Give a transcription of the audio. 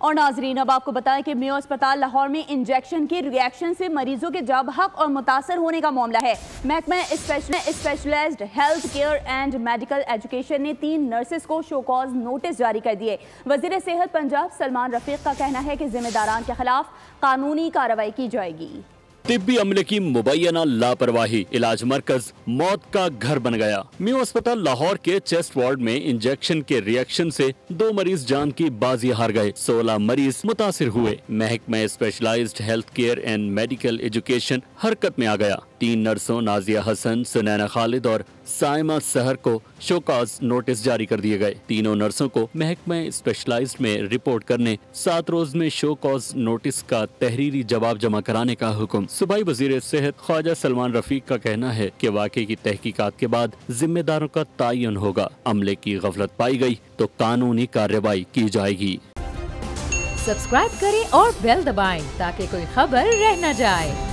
और नाजरीन, अब आपको बताएं कि मेयो अस्पताल लाहौर में इंजेक्शन के रिएक्शन से मरीजों के जब हक और मुतासर होने का मामला है। महकमा specialised health care and medical education ने 3 नर्सेस को शोकॉज नोटिस जारी कर दिए। वजीर सेहत पंजाब सलमान रफीक का कहना है कि जिम्मेदारान के खिलाफ कानूनी कार्रवाई की जाएगी। तिब्बी अमले की मुबैना लापरवाही, इलाज मरकज मौत का घर बन गया। मेयो अस्पताल लाहौर के चेस्ट वार्ड में इंजेक्शन के रिएक्शन से 2 मरीज जान की बाजी हार गए, 16 मरीज मुतासिर हुए। महकमा specialised health care and medical education हरकत में आ गया। 3 नर्सों नाजिया हसन, सुनैना खालिद और साइमा सहर को शोकाज नोटिस जारी कर दिए गए। तीनों नर्सों को महकमा स्पेशलाइज्ड में रिपोर्ट करने, 7 रोज में शोकाज नोटिस का तहरीरी जवाब जमा कराने का हुक्म। सूबाई वजीर सेहत ख्वाजा सलमान रफीक का कहना है कि वाकये की तहकीकात के बाद जिम्मेदारों का तायन होगा। अमले की गफलत पाई गई तो कानूनी कार्रवाई की जाएगी। सब्सक्राइब करें और बेल दबाएं ताकि कोई खबर रह न जाए।